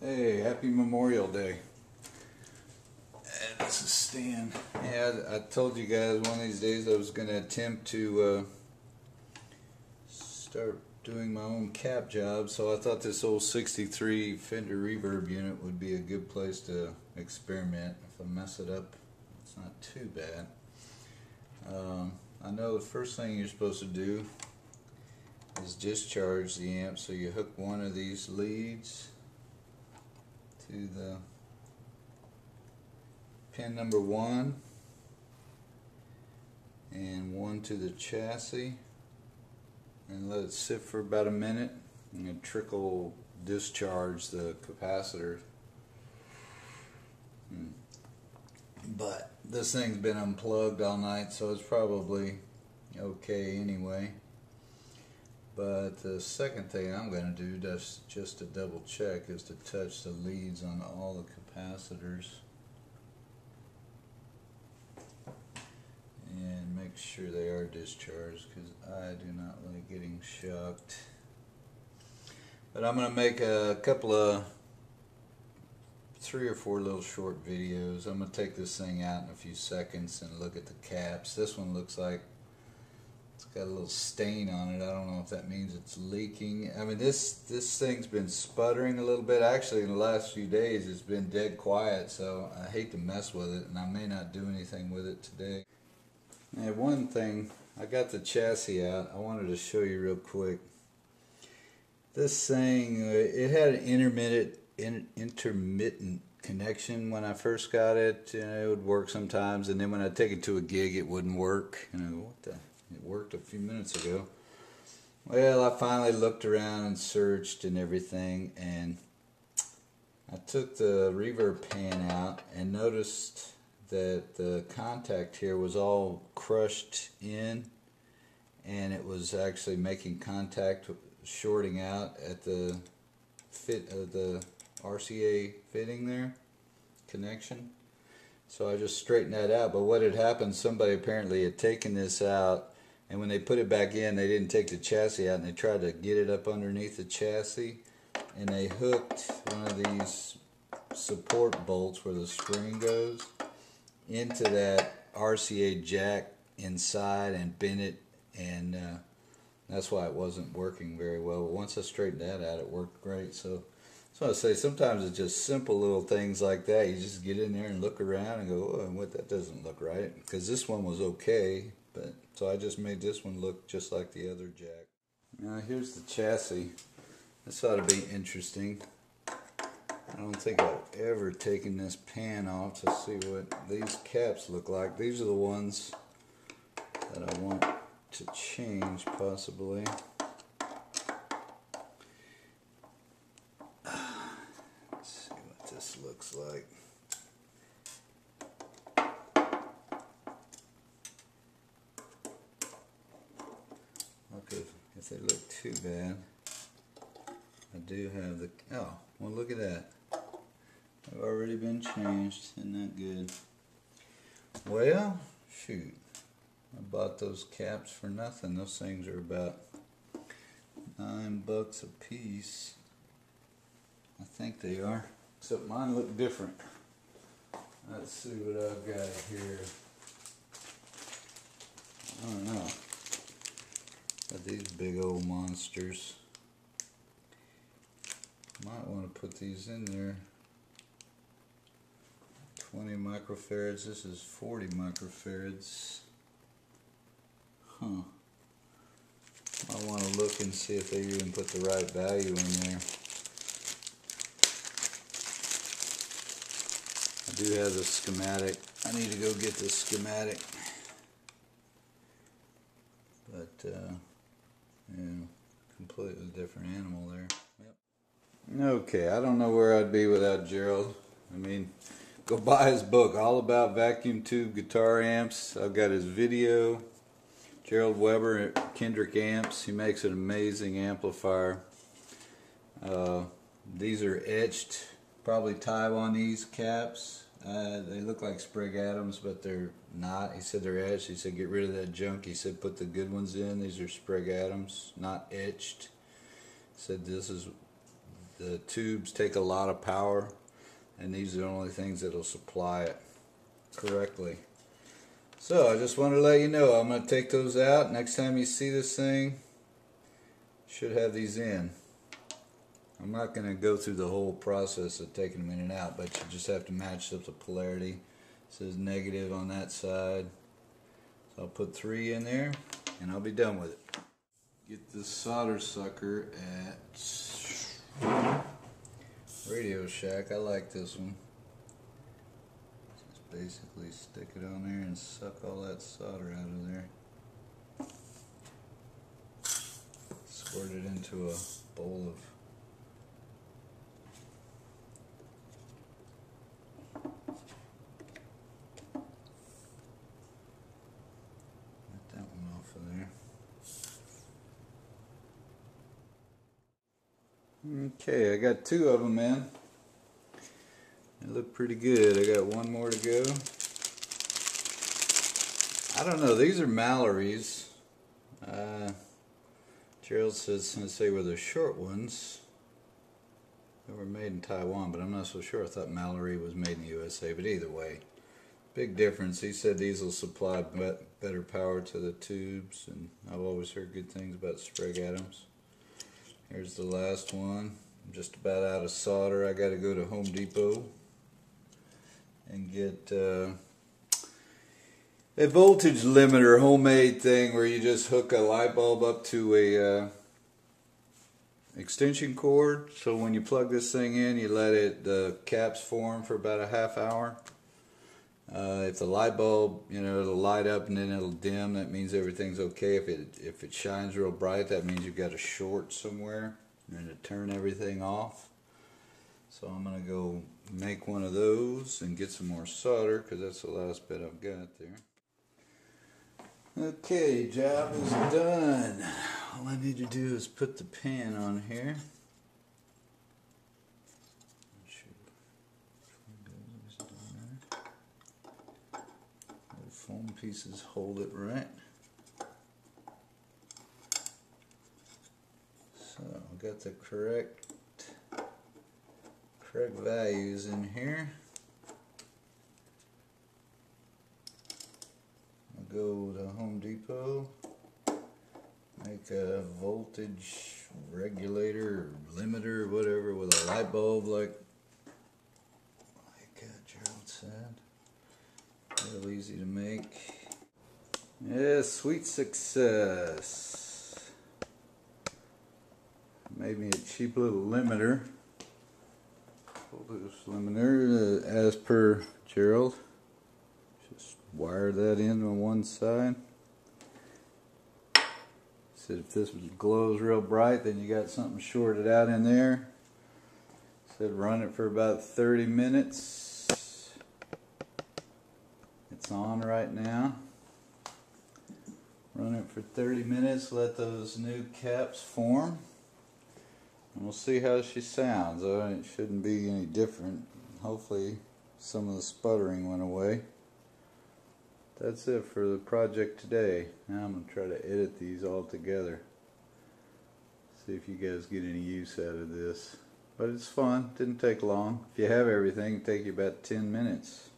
Hey, happy Memorial Day. And this is Stan. Yeah, I told you guys one of these days I was going to attempt to start doing my own cap job, so I thought this old 63 Fender Reverb unit would be a good place to experiment. If I mess it up, it's not too bad. I know the first thing you're supposed to do is discharge the amp, so you hook one of these leads to the pin number 1 and one to the chassis, and let it sit for about a minute and trickle discharge the capacitor. But this thing's been unplugged all night, so it's probably okay anyway. But the second thing I'm going to do, just to double check, is to touch the leads on all the capacitors and make sure they are discharged, because I do not like getting shocked. But I'm going to make a couple of 3 or 4 little short videos. I'm going to take this thing out in a few seconds and look at the caps. This one looks like it's got a little stain on it. I don't know if that means it's leaking. I mean, this thing's been sputtering a little bit. Actually, in the last few days, it's been dead quiet, so I hate to mess with it, and I may not do anything with it today. Now, one thing, I got the chassis out. I wanted to show you real quick. This thing, it had an intermittent connection when I first got it. You know, it would work sometimes, and then when I take it to a gig, it wouldn't work. You know, what the? It worked a few minutes ago. Well, I finally looked around and searched and everything, and I took the reverb pan out and noticed that the contact here was all crushed in, and it was actually making contact, shorting out at the fit of the RCA fitting there, connection. So I just straightened that out. But what had happened, somebody apparently had taken this out, and when they put it back in, they didn't take the chassis out, and they tried to get it up underneath the chassis, and they hooked one of these support bolts where the spring goes into that RCA jack inside and bent it, and that's why it wasn't working very well. But once I straightened that out, it worked great. So I say, sometimes it's just simple little things like that. You just get in there and look around and go, oh, what, that doesn't look right. Because this one was okay, but so I just made this one look just like the other jack. Now here's the chassis. This ought to be interesting. I don't think I've ever taken this pan off to see what these caps look like. These are the ones that I want to change, possibly. Let's see what this looks like. Look, if they look too bad, I do have the, oh, well, look at that. They've already been changed. Isn't that good? Well, shoot. I bought those caps for nothing. Those things are about $9 a piece. I think they are. Except mine look different. Let's see what I've got here. I don't know. Got these big old monsters. Might want to put these in there. 20 microfarads. This is 40 microfarads. Huh. I want to look and see if they even put the right value in there. I do have the schematic. I need to go get the schematic. But, yeah, completely different animal there. Yep. Okay, I don't know where I'd be without Gerald. I mean, go buy his book, All About Vacuum Tube Guitar Amps. I've got his video. Gerald Weber at Kendrick Amps. He makes an amazing amplifier. These are etched, probably Taiwanese caps. They look like Sprague Adams, but they're not. He said they're etched. He said get rid of that junk. He said put the good ones in. These are Sprague Adams, not etched. He said this is the tubes take a lot of power, and these are the only things that will supply it correctly. So I just wanted to let you know I'm going to take those out. Next time you see this thing, should have these in. I'm not going to go through the whole process of taking them in and out, but you just have to match up the polarity. It says negative on that side. So I'll put 3 in there and I'll be done with it. Get this solder sucker at Radio Shack. I like this one. Just basically stick it on there and suck all that solder out of there. Squirt it into a bowl of Okay, I got 2 of them in. They look pretty good. I got 1 more to go. I don't know, these are Mallory's. Gerald says since they were the short ones, they were made in Taiwan, but I'm not so sure. I thought Mallory was made in the USA, but either way, big difference. He said these will supply better power to the tubes, and I've always heard good things about Sprague Adams. Here's the last one. I'm just about out of solder. I got to go to Home Depot and get a voltage limiter, homemade thing where you just hook a light bulb up to a extension cord. So when you plug this thing in, you let the caps form for about a half hour. If the light bulb, it'll light up and then it'll dim, that means everything's okay. If it shines real bright, that means you've got a short somewhere and to turn everything off. So I'm going to go make one of those and get some more solder because that's the last bit I've got there. Okay, job is done. All I need to do is put the pan on here. Foam pieces hold it right. So I've got the correct values in here. I'll go to Home Depot, make a voltage regulator or limiter or whatever with a light bulb like Gerald said. Real easy to make. Yeah, sweet success. Made me a cheap little limiter. Voltage limiter as per Gerald. Just wire that in on one side. Said if this glows real bright, then you got something shorted out in there. Said run it for about 30 minutes. It's on right now. Run it for 30 minutes, let those new caps form, and we'll see how she sounds. It shouldn't be any different. Hopefully some of the sputtering went away. That's it for the project today. Now I'm going to try to edit these all together. See if you guys get any use out of this. But it's fun. Didn't take long. If you have everything, it'll take you about 10 minutes.